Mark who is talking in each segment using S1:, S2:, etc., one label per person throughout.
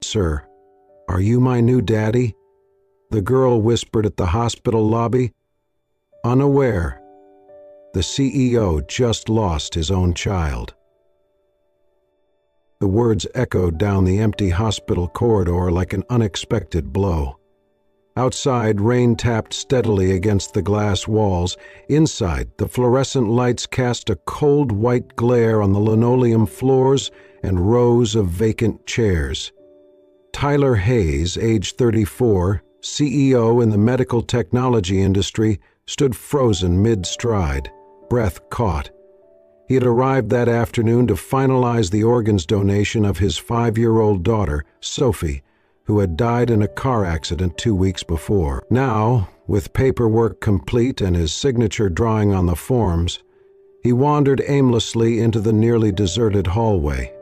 S1: "Sir, are you my new daddy?" the girl whispered at the hospital lobby. Unaware, the CEO just lost his own child. The words echoed down the empty hospital corridor like an unexpected blow. Outside, rain tapped steadily against the glass walls. Inside, the fluorescent lights cast a cold white glare on the linoleum floors and rows of vacant chairs. Tyler Hayes, age 34, CEO in the medical technology industry, stood frozen mid-stride, breath caught. He had arrived that afternoon to finalize the organs donation of his 5-year-old daughter, Sophie, who had died in a car accident 2 weeks before. Now, with paperwork complete and his signature drawing on the forms, he wandered aimlessly into the nearly deserted hallway,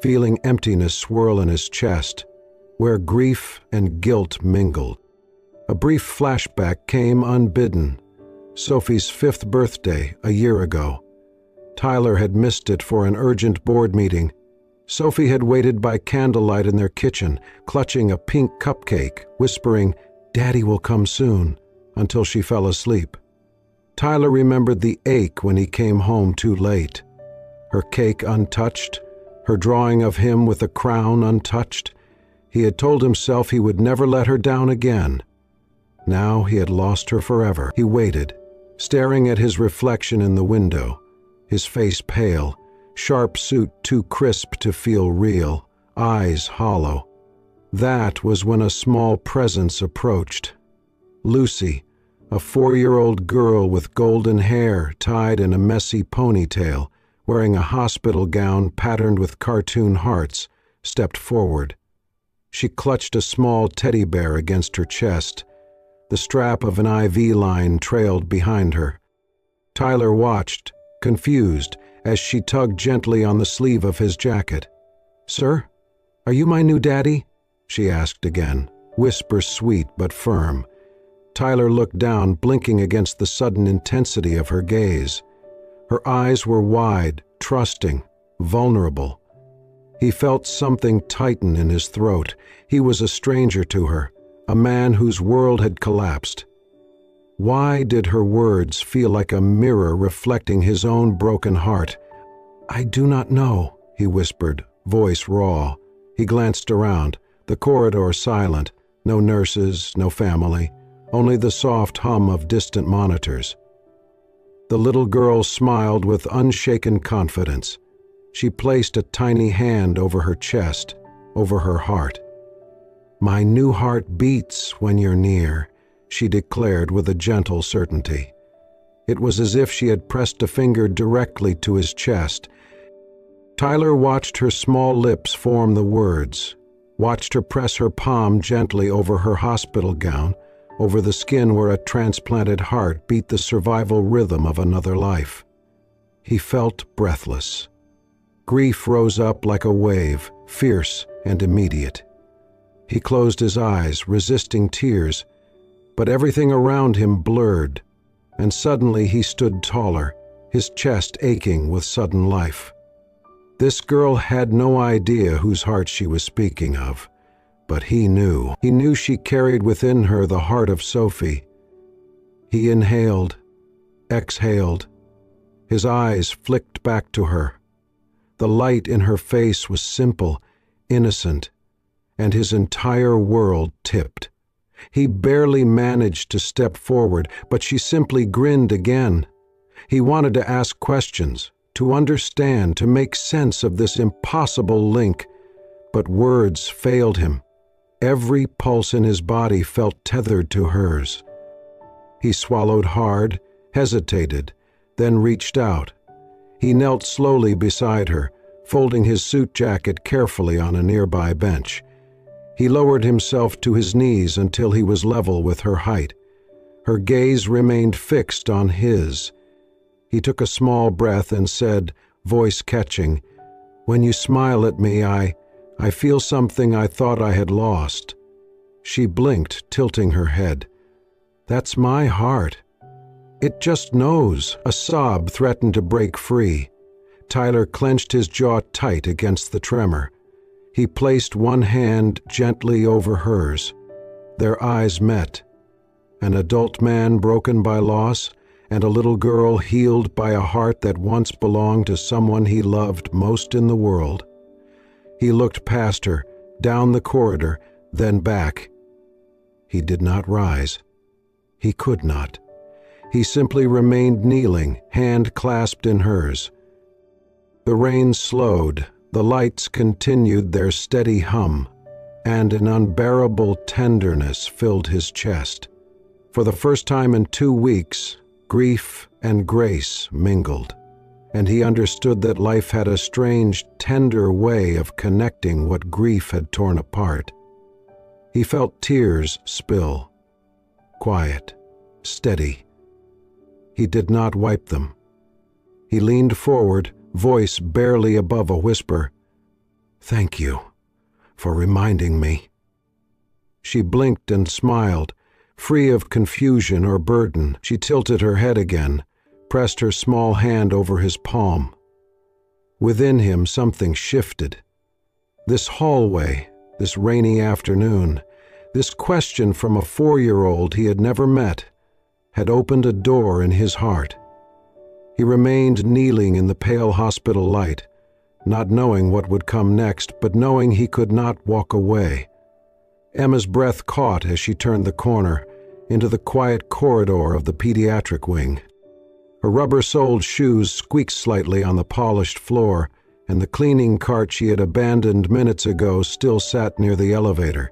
S1: feeling emptiness swirl in his chest, where grief and guilt mingled. A brief flashback came unbidden. Sophie's 5th birthday, a year ago. Tyler had missed it for an urgent board meeting. Sophie had waited by candlelight in their kitchen, clutching a pink cupcake, whispering, "Daddy will come soon," until she fell asleep. Tyler remembered the ache when he came home too late. Her cake untouched, her drawing of him with a crown untouched. He had told himself he would never let her down again. Now he had lost her forever. He waited, staring at his reflection in the window, his face pale, sharp suit too crisp to feel real, eyes hollow. That was when a small presence approached. Lucy, a 4-year-old girl with golden hair tied in a messy ponytail, wearing a hospital gown patterned with cartoon hearts, stepped forward. She clutched a small teddy bear against her chest. The strap of an IV line trailed behind her. Tyler watched, confused, as she tugged gently on the sleeve of his jacket. "Sir, are you my new daddy?" she asked again, whisper sweet but firm. Tyler looked down, blinking against the sudden intensity of her gaze. Her eyes were wide, trusting, vulnerable. He felt something tighten in his throat. He was a stranger to her, a man whose world had collapsed. Why did her words feel like a mirror reflecting his own broken heart? "I do not know," he whispered, voice raw. He glanced around, the corridor silent, no nurses, no family, only the soft hum of distant monitors. The little girl smiled with unshaken confidence. She placed a tiny hand over her chest, over her heart. "My new heart beats when you're near," she declared with a gentle certainty. It was as if she had pressed a finger directly to his chest. Tyler watched her small lips form the words, watched her press her palm gently over her hospital gown, over the skin where a transplanted heart beat the survival rhythm of another life. He felt breathless. Grief rose up like a wave, fierce and immediate. He closed his eyes, resisting tears, but everything around him blurred, and suddenly he stood taller, his chest aching with sudden life. This girl had no idea whose heart she was speaking of, but he knew. He knew she carried within her the heart of Sophie. He inhaled, exhaled. His eyes flicked back to her. The light in her face was simple, innocent, and his entire world tipped. He barely managed to step forward, but she simply grinned again. He wanted to ask questions, to understand, to make sense of this impossible link, but words failed him. Every pulse in his body felt tethered to hers. He swallowed hard, hesitated, then reached out. He knelt slowly beside her, folding his suit jacket carefully on a nearby bench. He lowered himself to his knees until he was level with her height. Her gaze remained fixed on his. He took a small breath and said, voice catching, "When you smile at me, I feel something I thought I had lost." She blinked, tilting her head. "That's my heart. It just knows." A sob threatened to break free. Tyler clenched his jaw tight against the tremor. He placed one hand gently over hers. Their eyes met. An adult man broken by loss, and a little girl healed by a heart that once belonged to someone he loved most in the world. He looked past her, down the corridor, then back. He did not rise. He could not. He simply remained kneeling, hand clasped in hers. The rain slowed, the lights continued their steady hum, and an unbearable tenderness filled his chest. For the first time in 2 weeks, grief and grace mingled, and he understood that life had a strange, tender way of connecting what grief had torn apart. He felt tears spill, quiet, steady. He did not wipe them. He leaned forward, voice barely above a whisper, "Thank you for reminding me." She blinked and smiled. Free of confusion or burden, she tilted her head again, pressed her small hand over his palm. Within him, something shifted. This hallway, this rainy afternoon, this question from a 4-year-old he had never met, had opened a door in his heart. He remained kneeling in the pale hospital light, not knowing what would come next, but knowing he could not walk away. Emma's breath caught as she turned the corner, into the quiet corridor of the pediatric wing. Her rubber-soled shoes squeaked slightly on the polished floor, and the cleaning cart she had abandoned minutes ago still sat near the elevator.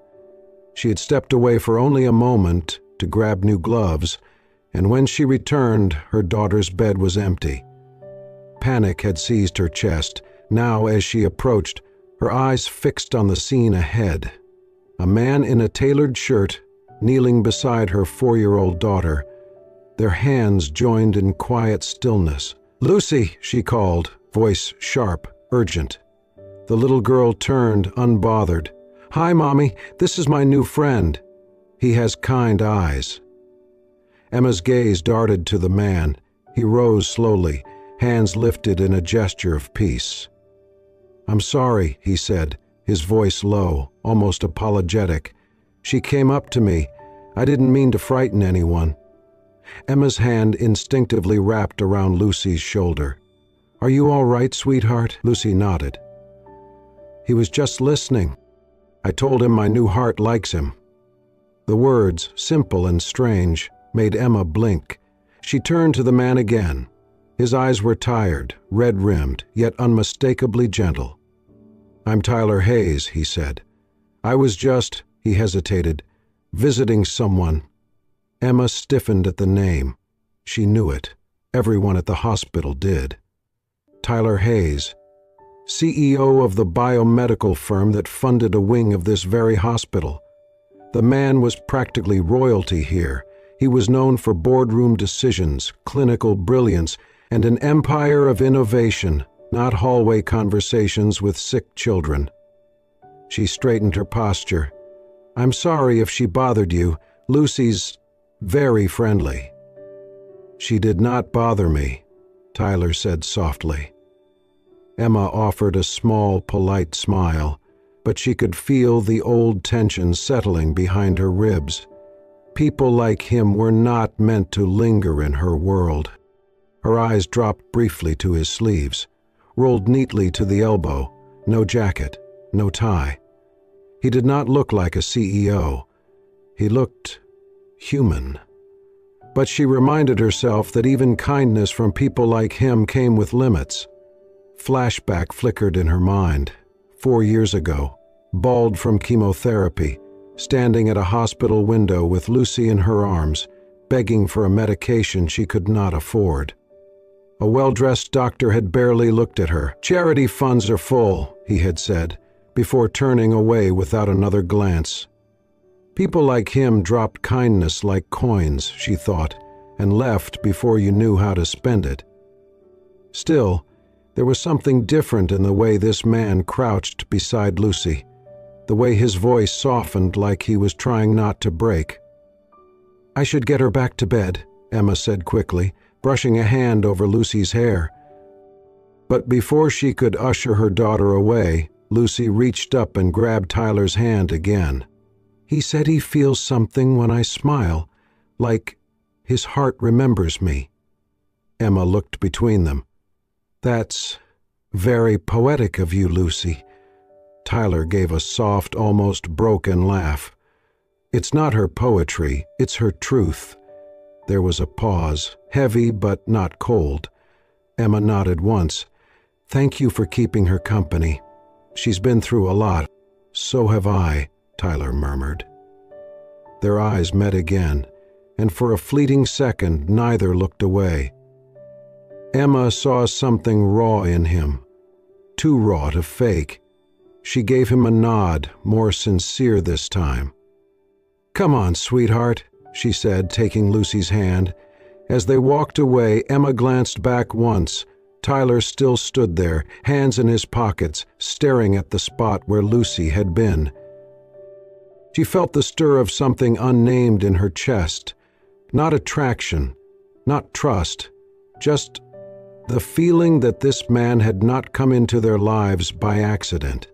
S1: She had stepped away for only a moment to grab new gloves, and when she returned, her daughter's bed was empty. Panic had seized her chest. Now, as she approached, her eyes fixed on the scene ahead. A man in a tailored shirt, kneeling beside her 4-year-old daughter, their hands joined in quiet stillness. "Lucy," she called, voice sharp, urgent. The little girl turned, unbothered. "Hi, Mommy, this is my new friend. He has kind eyes." Emma's gaze darted to the man. He rose slowly, hands lifted in a gesture of peace. "I'm sorry," he said, his voice low, almost apologetic. "She came up to me. I didn't mean to frighten anyone." Emma's hand instinctively wrapped around Lucy's shoulder. "Are you all right, sweetheart?" Lucy nodded. "He was just listening. I told him my new heart likes him." The words, simple and strange, made Emma blink. She turned to the man again. His eyes were tired, red-rimmed, yet unmistakably gentle. "I'm Tyler Hayes," he said. "I was just," he hesitated, "visiting someone." Emma stiffened at the name. She knew it. Everyone at the hospital did. Tyler Hayes, CEO of the biomedical firm that funded a wing of this very hospital. The man was practically royalty here. He was known for boardroom decisions, clinical brilliance, and an empire of innovation, not hallway conversations with sick children. She straightened her posture. "I'm sorry if she bothered you. Lucy's very friendly." "She did not bother me," Tyler said softly. Emma offered a small, polite smile, but she could feel the old tension settling behind her ribs. People like him were not meant to linger in her world. Her eyes dropped briefly to his sleeves, rolled neatly to the elbow, no jacket, no tie. He did not look like a CEO. He looked human. But she reminded herself that even kindness from people like him came with limits. Flashback flickered in her mind. 4 years ago, bald from chemotherapy, standing at a hospital window with Lucy in her arms, begging for a medication she could not afford. A well-dressed doctor had barely looked at her. "Charity funds are full," he had said, before turning away without another glance. People like him dropped kindness like coins, she thought, and left before you knew how to spend it. Still, there was something different in the way this man crouched beside Lucy, the way his voice softened like he was trying not to break. "I should get her back to bed," Emma said quickly, brushing a hand over Lucy's hair. But before she could usher her daughter away, Lucy reached up and grabbed Tyler's hand again. "He said he feels something when I smile, like his heart remembers me." Emma looked between them. "That's very poetic of you, Lucy." Tyler gave a soft, almost broken laugh. "It's not her poetry, it's her truth." There was a pause, heavy but not cold. Emma nodded once. "Thank you for keeping her company. She's been through a lot." "So have I," Tyler murmured. Their eyes met again, and for a fleeting second neither looked away. Emma saw something raw in him, too raw to fake. She gave him a nod, more sincere this time. "Come on, sweetheart," she said, taking Lucy's hand. As they walked away, Emma glanced back once. Tyler still stood there, hands in his pockets, staring at the spot where Lucy had been. She felt the stir of something unnamed in her chest. Not attraction, not trust, just the feeling that this man had not come into their lives by accident.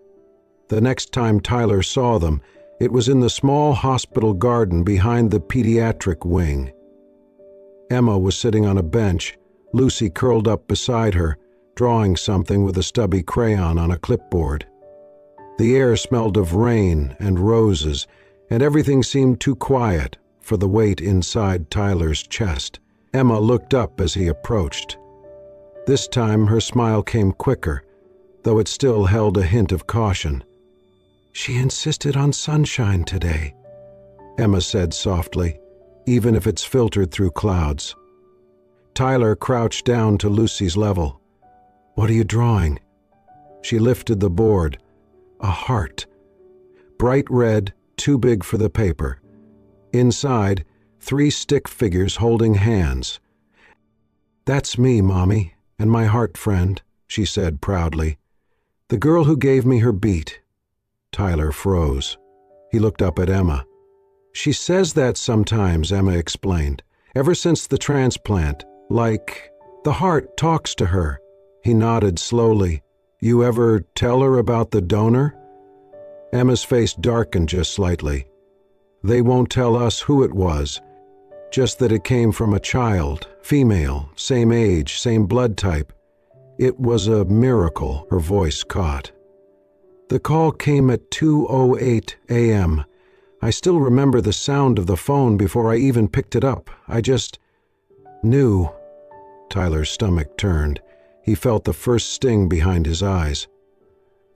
S1: The next time Tyler saw them, it was in the small hospital garden behind the pediatric wing. Emma was sitting on a bench, Lucy curled up beside her, drawing something with a stubby crayon on a clipboard. The air smelled of rain and roses, and everything seemed too quiet for the weight inside Tyler's chest. Emma looked up as he approached. This time her smile came quicker, though it still held a hint of caution. "She insisted on sunshine today," Emma said softly, "even if it's filtered through clouds." Tyler crouched down to Lucy's level. "What are you drawing?" She lifted the board. A heart. Bright red, too big for the paper. Inside, 3 stick figures holding hands. "That's me, Mommy, and my heart friend," she said proudly. "The girl who gave me her beat." Tyler froze. He looked up at Emma. "She says that sometimes," Emma explained. "Ever since the transplant, like the heart talks to her." He nodded slowly. "You ever tell her about the donor?" Emma's face darkened just slightly. "They won't tell us who it was, just that it came from a child, female, same age, same blood type. It was a miracle," her voice caught. "The call came at 2:08 a.m. I still remember the sound of the phone before I even picked it up. I just knew." Tyler's stomach turned. He felt the first sting behind his eyes.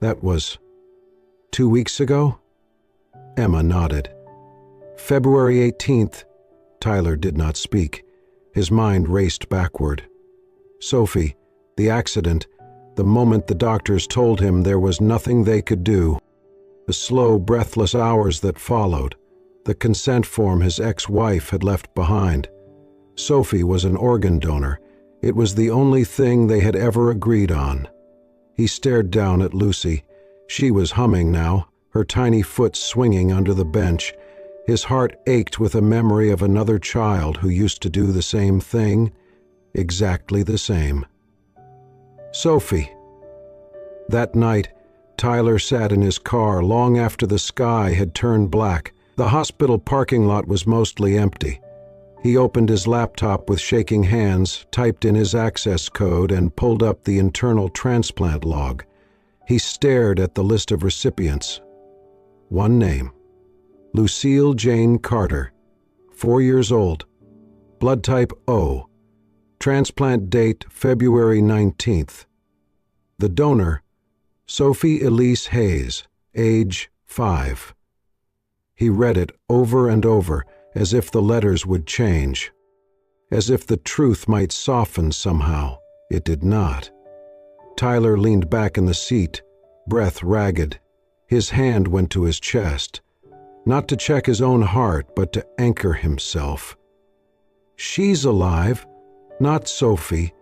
S1: "That was 2 weeks ago?" Emma nodded. "February 18th. Tyler did not speak. His mind raced backward. Sophie, the accident, the moment the doctors told him there was nothing they could do. The slow, breathless hours that followed. The consent form his ex-wife had left behind. Sophie was an organ donor. It was the only thing they had ever agreed on. He stared down at Lucy. She was humming now, her tiny foot swinging under the bench. His heart ached with a memory of another child who used to do the same thing, exactly the same. Sophie. That night, Tyler sat in his car long after the sky had turned black. The hospital parking lot was mostly empty. He opened his laptop with shaking hands, typed in his access code, and pulled up the internal transplant log. He stared at the list of recipients. One name. Lucille Jane Carter, 4 years old, blood type O, transplant date February 19th. The donor, Sophie Elise Hayes, age 5. He read it over and over, as if the letters would change. As if the truth might soften somehow. It did not. Tyler leaned back in the seat, breath ragged. His hand went to his chest. Not to check his own heart, but to anchor himself. She's alive, not Sophie,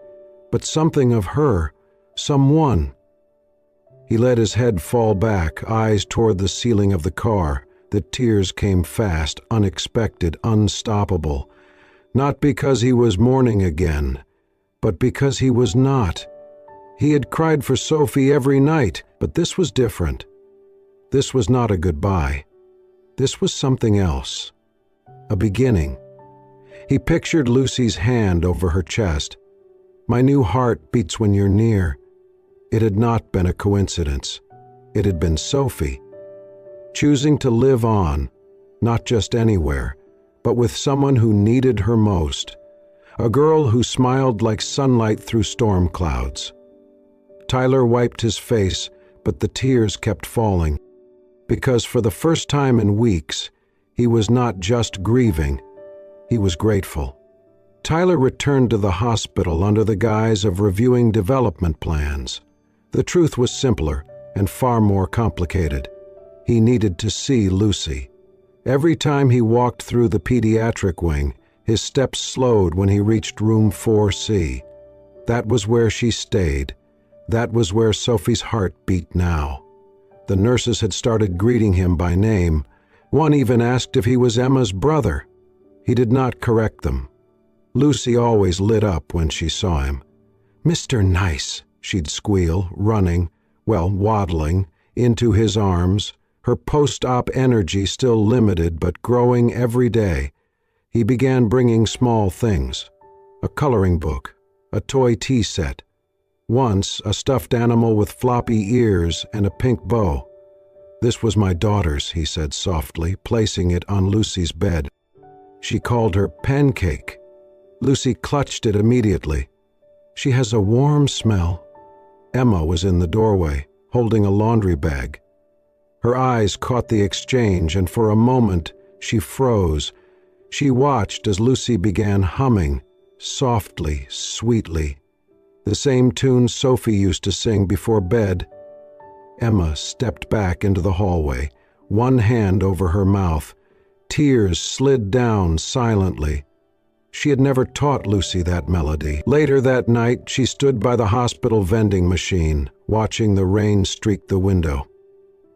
S1: but something of her, someone. He let his head fall back, eyes toward the ceiling of the car. The tears came fast, unexpected, unstoppable. Not because he was mourning again, but because he was not. He had cried for Sophie every night, but this was different. This was not a goodbye. This was something else. A beginning. He pictured Lucy's hand over her chest. My new heart beats when you're near. It had not been a coincidence. It had been Sophie. Choosing to live on, not just anywhere, but with someone who needed her most. A girl who smiled like sunlight through storm clouds. Tyler wiped his face, but the tears kept falling. Because for the first time in weeks, he was not just grieving, he was grateful. Tyler returned to the hospital under the guise of reviewing development plans. The truth was simpler and far more complicated. He needed to see Lucy. Every time he walked through the pediatric wing, his steps slowed when he reached room 4C. That was where she stayed. That was where Sophie's heart beat now. The nurses had started greeting him by name. One even asked if he was Emma's brother. He did not correct them. Lucy always lit up when she saw him. "Mr. Nice," she'd squeal, running, waddling, into his arms, her post-op energy still limited but growing every day. He began bringing small things. A coloring book, a toy tea set. Once, a stuffed animal with floppy ears and a pink bow. "This was my daughter's," he said softly, placing it on Lucy's bed. She called her Pancake. Lucy clutched it immediately. "She has a warm smell." Emma was in the doorway, holding a laundry bag. Her eyes caught the exchange, and for a moment she froze. She watched as Lucy began humming, softly, sweetly. The same tune Sophie used to sing before bed. Emma stepped back into the hallway, one hand over her mouth. Tears slid down silently. She had never taught Lucy that melody. Later that night, she stood by the hospital vending machine, watching the rain streak the window.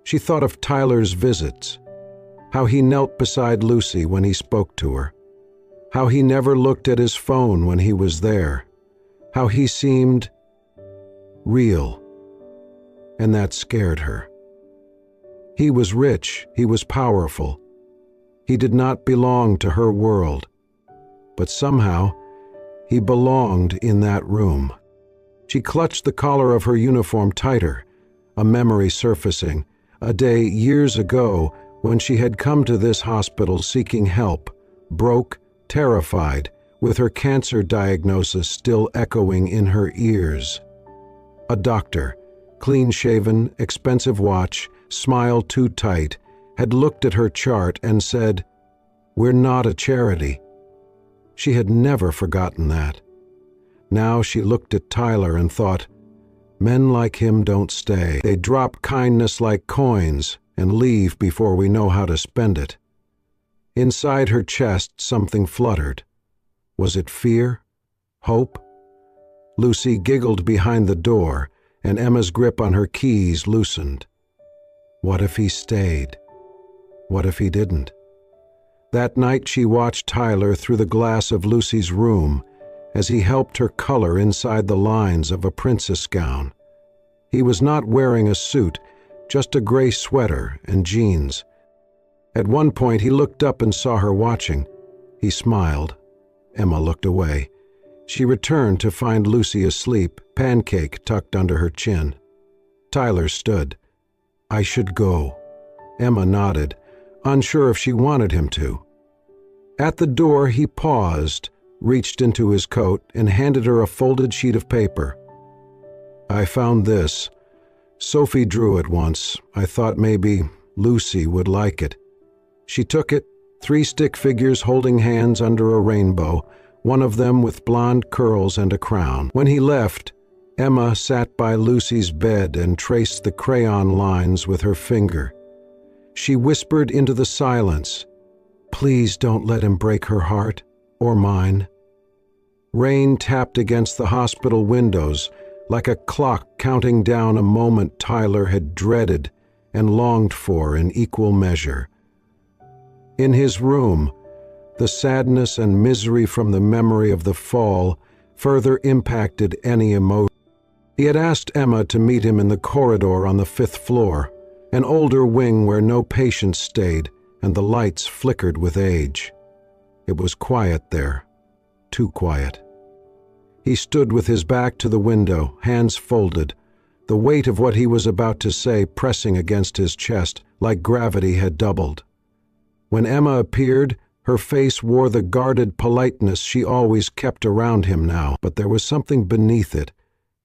S1: She thought of Tyler's visits, how he knelt beside Lucy when he spoke to her, how he never looked at his phone when he was there, how he seemed real, and that scared her. He was rich, he was powerful. He did not belong to her world, but somehow he belonged in that room. She clutched the collar of her uniform tighter, a memory surfacing, a day years ago when she had come to this hospital seeking help, broke, terrified, with her cancer diagnosis still echoing in her ears. A doctor, clean-shaven, expensive watch, smile too tight, had looked at her chart and said, "We're not a charity." She had never forgotten that. Now she looked at Tyler and thought, men like him don't stay. They drop kindness like coins and leave before we know how to spend it. Inside her chest, something fluttered. Was it fear? Hope? Lucy giggled behind the door, and Emma's grip on her keys loosened. What if he stayed? What if he didn't? That night she watched Tyler through the glass of Lucy's room as he helped her color inside the lines of a princess gown. He was not wearing a suit, just a gray sweater and jeans. At one point he looked up and saw her watching. He smiled. Emma looked away. She returned to find Lucy asleep, Pancake tucked under her chin. Tyler stood. "I should go." Emma nodded, unsure if she wanted him to. At the door he paused, reached into his coat, and handed her a folded sheet of paper. "I found this. Sophie drew it once. I thought maybe Lucy would like it." She took it, 3 stick figures holding hands under a rainbow, one of them with blonde curls and a crown. When he left, Emma sat by Lucy's bed and traced the crayon lines with her finger. She whispered into the silence, "Please don't let him break her heart, or mine." Rain tapped against the hospital windows like a clock counting down a moment Tyler had dreaded and longed for in equal measure. In his room, the sadness and misery from the memory of the fall further impacted any emotion. He had asked Emma to meet him in the corridor on the 5th floor, an older wing where no patients stayed and the lights flickered with age. It was quiet there, too quiet. He stood with his back to the window, hands folded, the weight of what he was about to say pressing against his chest like gravity had doubled. When Emma appeared, her face wore the guarded politeness she always kept around him now, but there was something beneath it,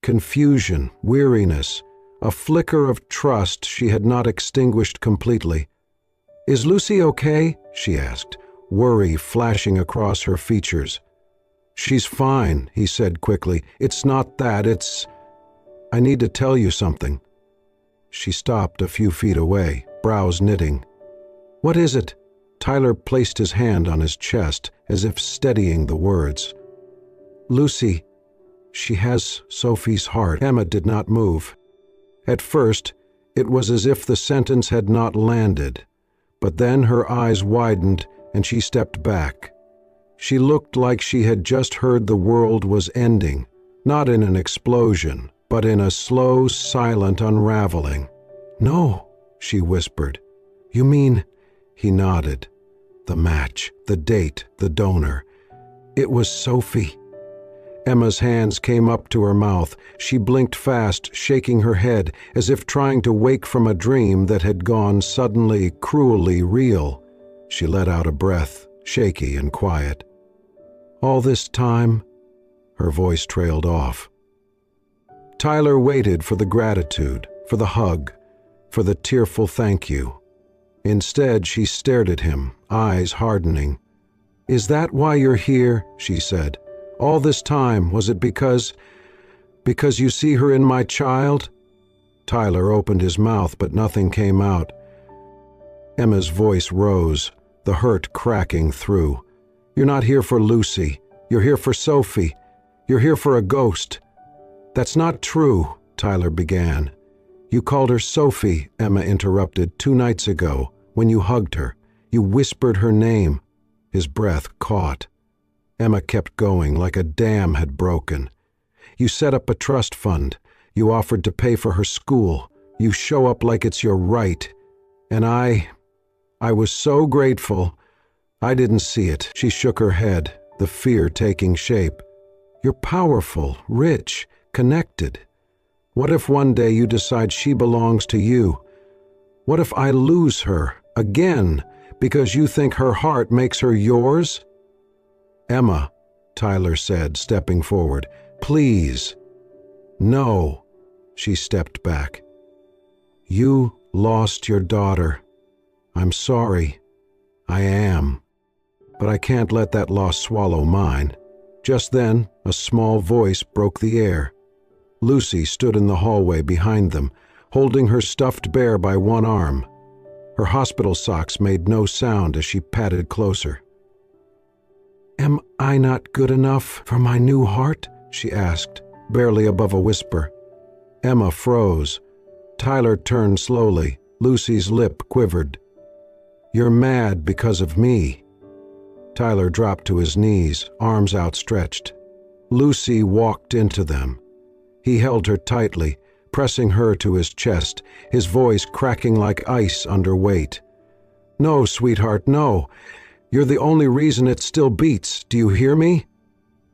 S1: confusion, weariness, a flicker of trust she had not extinguished completely. "Is Lucy okay?" she asked, worry flashing across her features. "She's fine," he said quickly. "It's not that, it's... I need to tell you something." She stopped a few feet away, brows knitting. "What is it?" Tyler placed his hand on his chest, as if steadying the words. "Lucy, she has Sophie's heart." Emma did not move. At first, it was as if the sentence had not landed, but then her eyes widened and she stepped back. She looked like she had just heard the world was ending, not in an explosion, but in a slow, silent unraveling. "No," she whispered. "You mean..." He nodded. The match, the date, the donor. It was Sophie. Emma's hands came up to her mouth. She blinked fast, shaking her head, as if trying to wake from a dream that had gone suddenly, cruelly real. She let out a breath, shaky and quiet. "All this time?" Her voice trailed off. Tyler waited for the gratitude, for the hug, for the tearful thank you. Instead, she stared at him, eyes hardening. "Is that why you're here?" she said. "All this time, was it because you see her in my child?" Tyler opened his mouth, but nothing came out. Emma's voice rose, the hurt cracking through. "You're not here for Lucy. You're here for Sophie. You're here for a ghost." "That's not true," Tyler began. "You called her Sophie," Emma interrupted, 2 nights ago, when you hugged her. You whispered her name." His breath caught. Emma kept going like a dam had broken. "You set up a trust fund. You offered to pay for her school. You show up like it's your right. And I was so grateful. I didn't see it." She shook her head, the fear taking shape. "You're powerful, rich, connected. What if one day you decide she belongs to you? What if I lose her, again, because you think her heart makes her yours?" "Emma," Tyler said, stepping forward, "please." "No." She stepped back. "You lost your daughter. I'm sorry. I am. But I can't let that loss swallow mine." Just then, a small voice broke the air. Lucy stood in the hallway behind them, holding her stuffed bear by one arm. Her hospital socks made no sound as she patted closer. "Am I not good enough for my new heart?" she asked, barely above a whisper. Emma froze. Tyler turned slowly. Lucy's lip quivered. "You're mad because of me." Tyler dropped to his knees, arms outstretched. Lucy walked into them. He held her tightly, pressing her to his chest, his voice cracking like ice under weight. "No, sweetheart, no. You're the only reason it still beats. Do you hear me?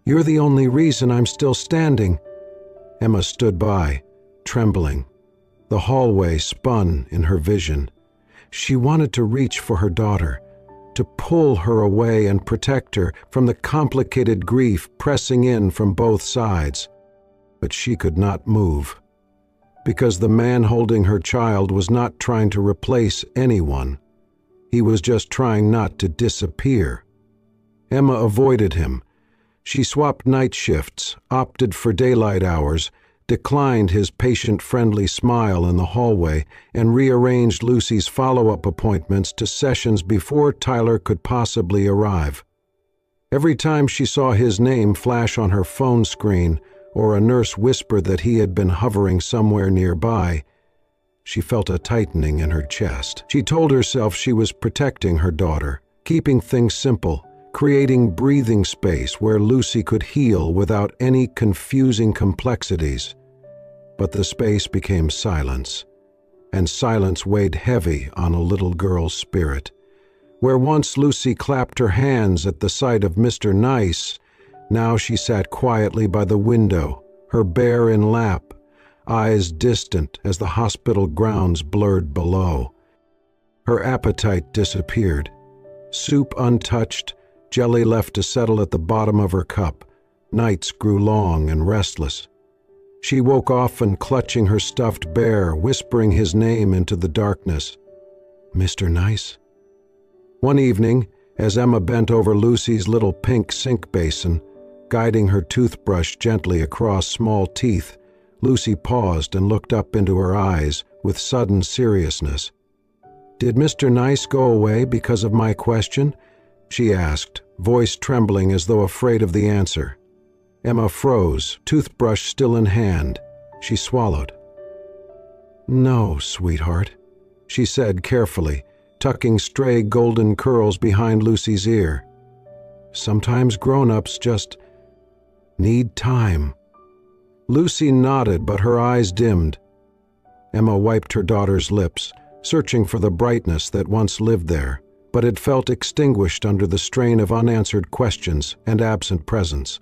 S1: You're the only reason I'm still standing." Emma stood by, trembling. The hallway spun in her vision. She wanted to reach for her daughter, to pull her away and protect her from the complicated grief pressing in from both sides. But she could not move, because the man holding her child was not trying to replace anyone. He was just trying not to disappear. Emma avoided him. She swapped night shifts, opted for daylight hours, declined his patient-friendly smile in the hallway, and rearranged Lucy's follow-up appointments to sessions before Tyler could possibly arrive. Every time she saw his name flash on her phone screen, or a nurse whisper that he had been hovering somewhere nearby, she felt a tightening in her chest. She told herself she was protecting her daughter, keeping things simple, creating breathing space where Lucy could heal without any confusing complexities. but the space became silence, and silence weighed heavy on a little girl's spirit. Where once Lucy clapped her hands at the sight of Mr. Nice, now she sat quietly by the window, her bear in lap, eyes distant as the hospital grounds blurred below. Her appetite disappeared. Soup untouched, jelly left to settle at the bottom of her cup. Nights grew long and restless. She woke often clutching her stuffed bear, whispering his name into the darkness. Mr. Nice? One evening, as Emma bent over Lucy's little pink sink basin, guiding her toothbrush gently across small teeth, Lucy paused and looked up into her eyes with sudden seriousness. "Did Mr. Nice go away because of my question?" she asked, voice trembling as though afraid of the answer. Emma froze, toothbrush still in hand. She swallowed. "No, sweetheart," she said carefully, tucking stray golden curls behind Lucy's ear. "Sometimes grown-ups just need time." Lucy nodded, but her eyes dimmed. Emma wiped her daughter's lips, searching for the brightness that once lived there, but it felt extinguished under the strain of unanswered questions and absent presence.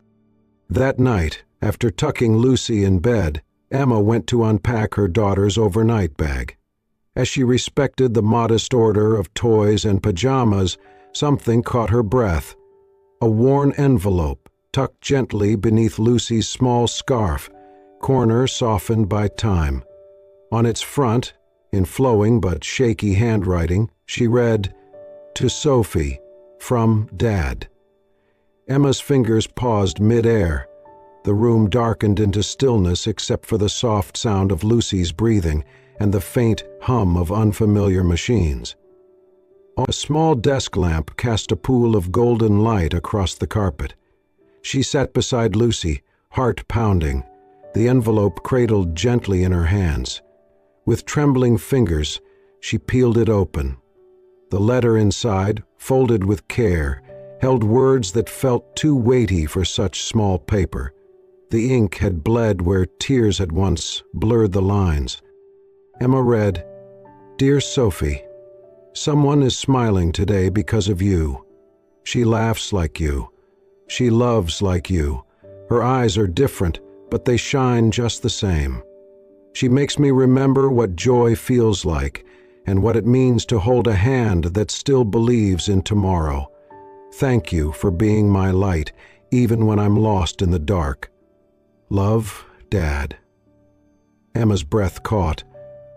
S1: That night, after tucking Lucy in bed, Emma went to unpack her daughter's overnight bag. As she respected the modest order of toys and pajamas, something caught her breath. A worn envelope, tucked gently beneath Lucy's small scarf, corner softened by time. On its front, in flowing but shaky handwriting, she read, "To Sophie, from Dad." Emma's fingers paused mid-air. The room darkened into stillness except for the soft sound of Lucy's breathing and the faint hum of unfamiliar machines. A small desk lamp cast a pool of golden light across the carpet. She sat beside Lucy, heart pounding, the envelope cradled gently in her hands. With trembling fingers, she peeled it open. The letter inside, folded with care, held words that felt too weighty for such small paper. The ink had bled where tears had once blurred the lines. Emma read, "Dear Sophie, someone is smiling today because of you. She laughs like you. She loves like you. Her eyes are different, but they shine just the same. She makes me remember what joy feels like and what it means to hold a hand that still believes in tomorrow. Thank you for being my light, even when I'm lost in the dark. Love, Dad." Emma's breath caught.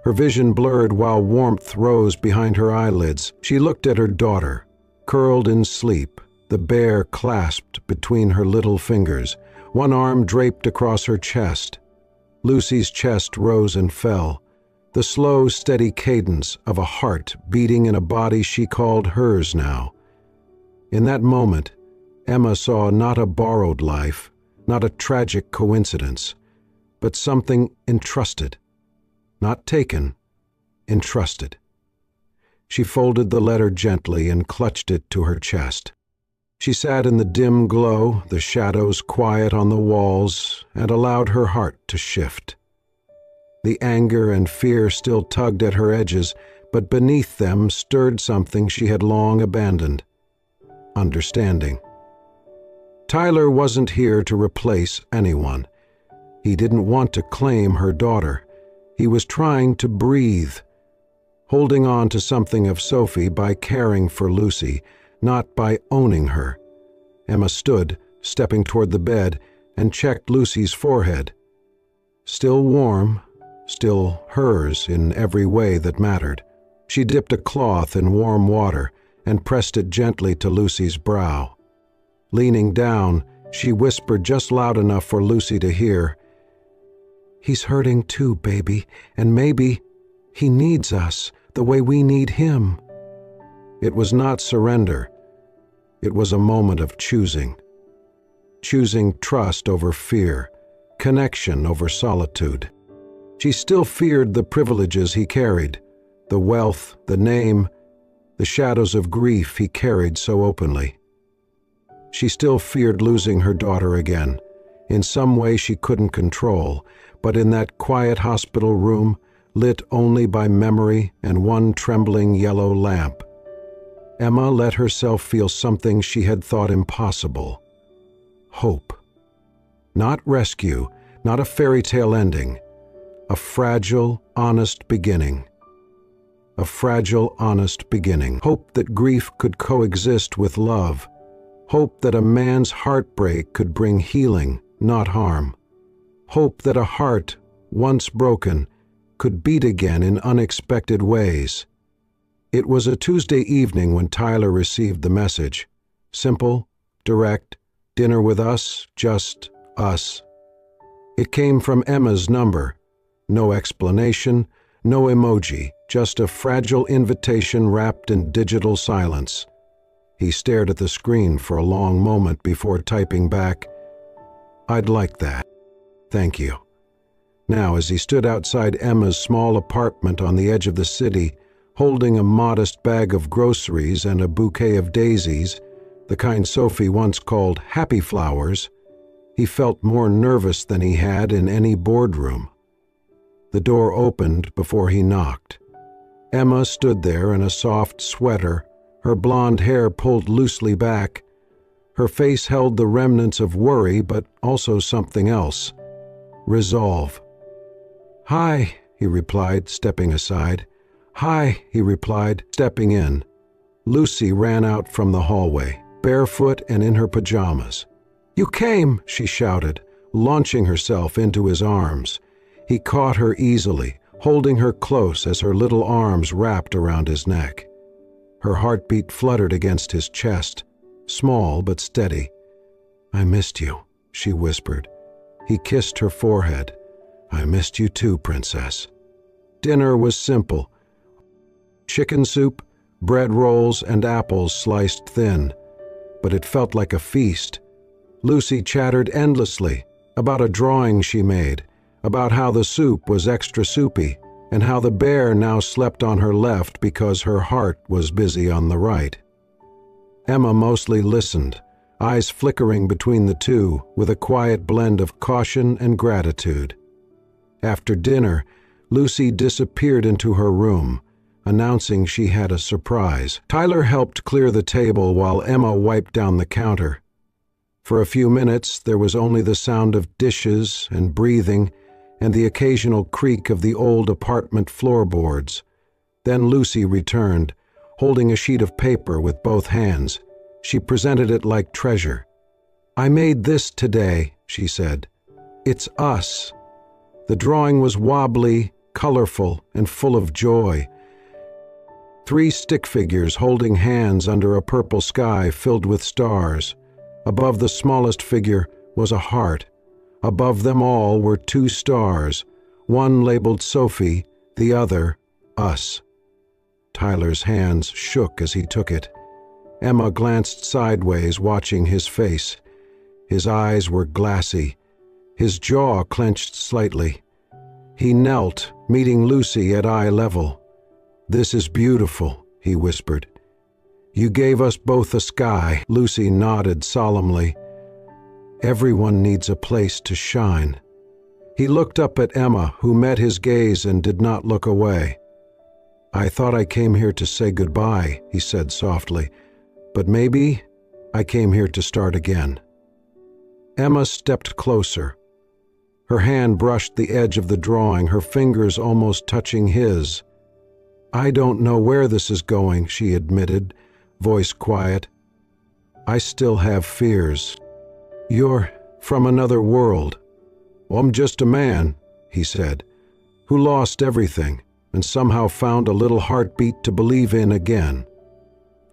S1: Her vision blurred while warmth rose behind her eyelids. She looked at her daughter, curled in sleep, the bear clasped between her little fingers, one arm draped across her chest. Lucy's chest rose and fell, the slow, steady cadence of a heart beating in a body she called hers now. In that moment, Emma saw not a borrowed life, not a tragic coincidence, but something entrusted. Not taken, entrusted. She folded the letter gently and clutched it to her chest. She sat in the dim glow, the shadows quiet on the walls, and allowed her heart to shift. The anger and fear still tugged at her edges, but beneath them stirred something she had long abandoned. Understanding. Tyler wasn't here to replace anyone. He didn't want to claim her daughter. He was trying to breathe, holding on to something of Sophie by caring for Lucy, not by owning her. Emma stood, stepping toward the bed, and checked Lucy's forehead. Still warm, still hers in every way that mattered. She dipped a cloth in warm water and pressed it gently to Lucy's brow. Leaning down, she whispered just loud enough for Lucy to hear, "He's hurting too, baby, and maybe he needs us the way we need him." It was not surrender. It was a moment of choosing. Choosing trust over fear, connection over solitude. She still feared the privileges he carried, the wealth, the name, the shadows of grief he carried so openly. She still feared losing her daughter again, in some way she couldn't control, but in that quiet hospital room, lit only by memory and one trembling yellow lamp, Emma let herself feel something she had thought impossible. Hope. Not rescue, not a fairy tale ending. A fragile, honest beginning. A fragile, honest beginning. Hope that grief could coexist with love. Hope that a man's heartbreak could bring healing, not harm. Hope that a heart, once broken, could beat again in unexpected ways. It was a Tuesday evening when Tyler received the message. Simple, direct, dinner with us, just us. It came from Emma's number. No explanation, no emoji, just a fragile invitation wrapped in digital silence. He stared at the screen for a long moment before typing back, "I'd like that. Thank you." Now, as he stood outside Emma's small apartment on the edge of the city, holding a modest bag of groceries and a bouquet of daisies, the kind Sophie once called happy flowers, he felt more nervous than he had in any boardroom. The door opened before he knocked. Emma stood there in a soft sweater, her blonde hair pulled loosely back. Her face held the remnants of worry, but also something else. Resolve. "Hi," he replied, stepping aside. "Hi," he replied, stepping in. Lucy ran out from the hallway, barefoot and in her pajamas. "You came," she shouted, launching herself into his arms. He caught her easily, holding her close as her little arms wrapped around his neck. Her heartbeat fluttered against his chest, small but steady. "I missed you," she whispered. He kissed her forehead. "I missed you too, Princess." Dinner was simple. Chicken soup, bread rolls, and apples sliced thin. But it felt like a feast. Lucy chattered endlessly about a drawing she made, about how the soup was extra soupy, and how the bear now slept on her left because her heart was busy on the right. Emma mostly listened, eyes flickering between the two with a quiet blend of caution and gratitude. After dinner, Lucy disappeared into her room, announcing she had a surprise. Tyler helped clear the table while Emma wiped down the counter. For a few minutes, there was only the sound of dishes and breathing and the occasional creak of the old apartment floorboards. Then Lucy returned, holding a sheet of paper with both hands. She presented it like treasure. "I made this today," she said. "It's us." The drawing was wobbly, colorful, and full of joy. 3 stick figures holding hands under a purple sky filled with stars. Above the smallest figure was a heart. Above them all were 2 stars, one labeled Sophie, the other us. Tyler's hands shook as he took it. Emma glanced sideways, watching his face. His eyes were glassy. His jaw clenched slightly. He knelt, meeting Lucy at eye level. "This is beautiful," he whispered. "You gave us both a sky." Lucy nodded solemnly. "Everyone needs a place to shine." He looked up at Emma, who met his gaze and did not look away. "I thought I came here to say goodbye," he said softly, "but maybe I came here to start again." Emma stepped closer. Her hand brushed the edge of the drawing, her fingers almost touching his. "I don't know where this is going," she admitted, voice quiet. "I still have fears. You're from another world." "I'm just a man," he said, "who lost everything and somehow found a little heartbeat to believe in again."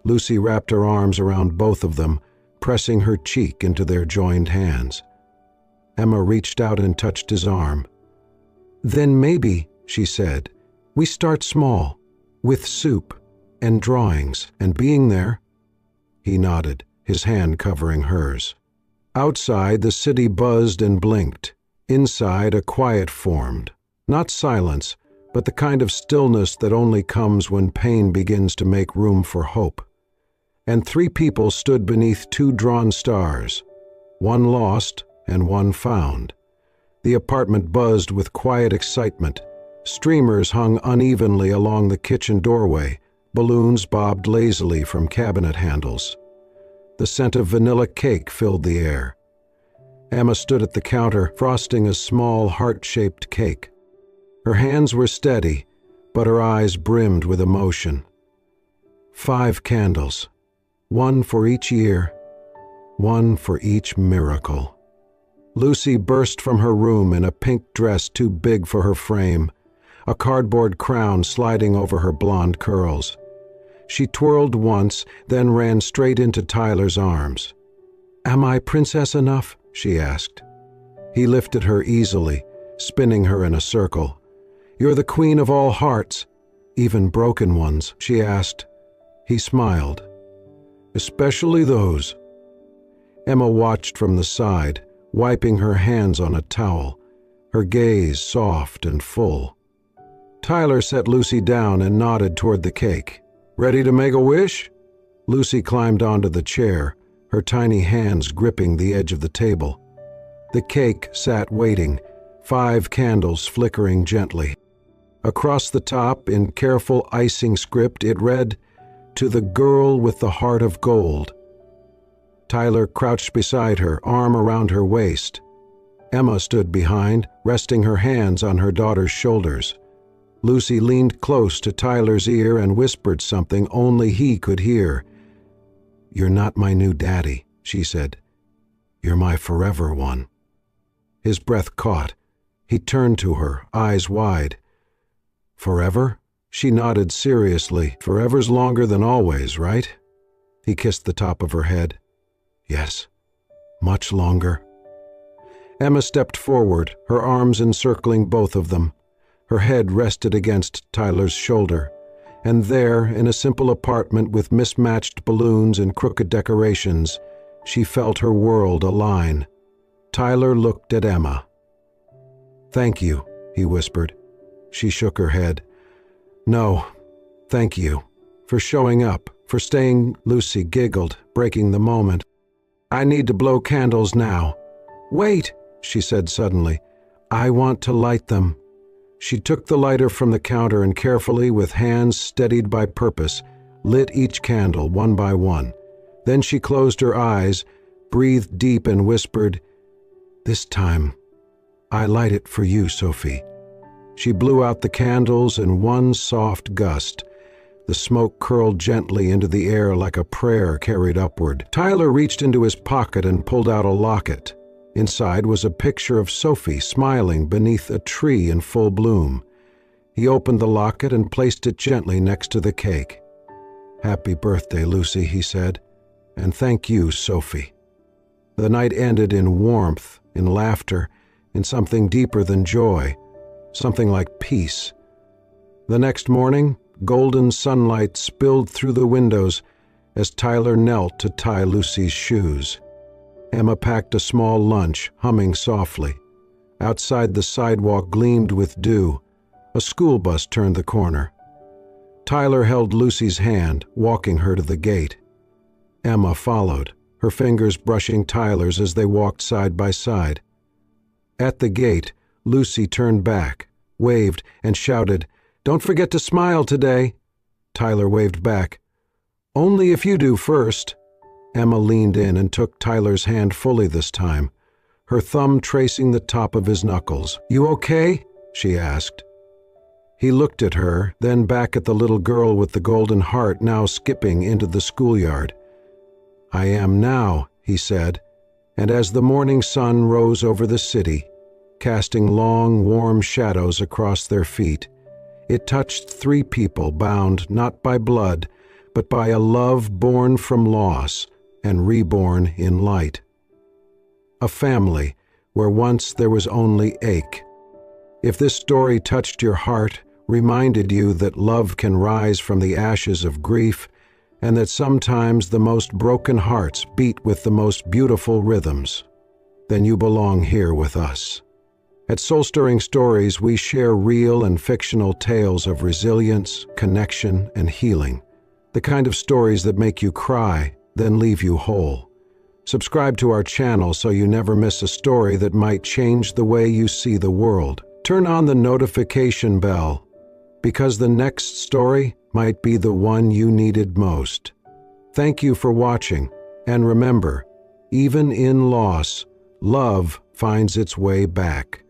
S1: Lucy wrapped her arms around both of them, pressing her cheek into their joined hands. Emma reached out and touched his arm. "Then maybe," she said, "we start small, with soup and drawings and being there." He nodded, his hand covering hers. Outside, the city buzzed and blinked. Inside, a quiet formed. Not silence, but the kind of stillness that only comes when pain begins to make room for hope. And 3 people stood beneath 2 drawn stars. One lost, and one found. The apartment buzzed with quiet excitement. Streamers hung unevenly along the kitchen doorway. Balloons bobbed lazily from cabinet handles. The scent of vanilla cake filled the air. Emma stood at the counter, frosting a small heart-shaped cake. Her hands were steady, but her eyes brimmed with emotion. 5 candles, 1 for each year, 1 for each miracle. Lucy burst from her room in a pink dress too big for her frame, a cardboard crown sliding over her blonde curls. She twirled once, then ran straight into Tyler's arms. "Am I princess enough?" she asked. He lifted her easily, spinning her in a circle. "You're the queen of all hearts, even broken ones," she asked. He smiled. "Especially those." Emma watched from the side, wiping her hands on a towel, her gaze soft and full. Tyler set Lucy down and nodded toward the cake. "Ready to make a wish?" Lucy climbed onto the chair, her tiny hands gripping the edge of the table. The cake sat waiting, 5 candles flickering gently. Across the top, in careful icing script, it read, "To the girl with the heart of gold." Tyler crouched beside her, arm around her waist. Emma stood behind, resting her hands on her daughter's shoulders. Lucy leaned close to Tyler's ear and whispered something only he could hear. "You're not my new daddy," she said. "You're my forever one." His breath caught. He turned to her, eyes wide. "Forever?" She nodded seriously. "Forever's longer than always, right?" He kissed the top of her head. "Yes, much longer." Emma stepped forward, her arms encircling both of them. Her head rested against Tyler's shoulder, and there, in a simple apartment with mismatched balloons and crooked decorations, she felt her world align. Tyler looked at Emma. "Thank you," he whispered. She shook her head. "No, thank you. For showing up, for staying," Lucy giggled, breaking the moment. "I need to blow candles now." "Wait," she said suddenly. "I want to light them." She took the lighter from the counter and carefully, with hands steadied by purpose, lit each candle one by one. Then she closed her eyes, breathed deep and whispered, "This time, I light it for you, Sophie." She blew out the candles in one soft gust. The smoke curled gently into the air like a prayer carried upward. Tyler reached into his pocket and pulled out a locket. Inside was a picture of Sophie smiling beneath a tree in full bloom. He opened the locket and placed it gently next to the cake. "Happy birthday, Lucy," he said, "and thank you, Sophie." The night ended in warmth, in laughter, in something deeper than joy, something like peace. The next morning, golden sunlight spilled through the windows as Tyler knelt to tie Lucy's shoes. Emma packed a small lunch, humming softly. Outside, the sidewalk gleamed with dew. A school bus turned the corner. Tyler held Lucy's hand, walking her to the gate. Emma followed, her fingers brushing Tyler's as they walked side by side. At the gate, Lucy turned back, waved, and shouted, "Don't forget to smile today." Tyler waved back. "Only if you do first." Emma leaned in and took Tyler's hand fully this time, her thumb tracing the top of his knuckles. "You okay?" she asked. He looked at her, then back at the little girl with the golden heart now skipping into the schoolyard. "I am now," he said, and as the morning sun rose over the city, casting long, warm shadows across their feet, it touched 3 people bound not by blood, but by a love born from loss and reborn in light. A family where once there was only ache. If this story touched your heart, reminded you that love can rise from the ashes of grief, and that sometimes the most broken hearts beat with the most beautiful rhythms, then you belong here with us. At Soul Stirring Stories, we share real and fictional tales of resilience, connection, and healing. The kind of stories that make you cry, then leave you whole. Subscribe to our channel so you never miss a story that might change the way you see the world. Turn on the notification bell, because the next story might be the one you needed most. Thank you for watching, and remember, even in loss, love finds its way back.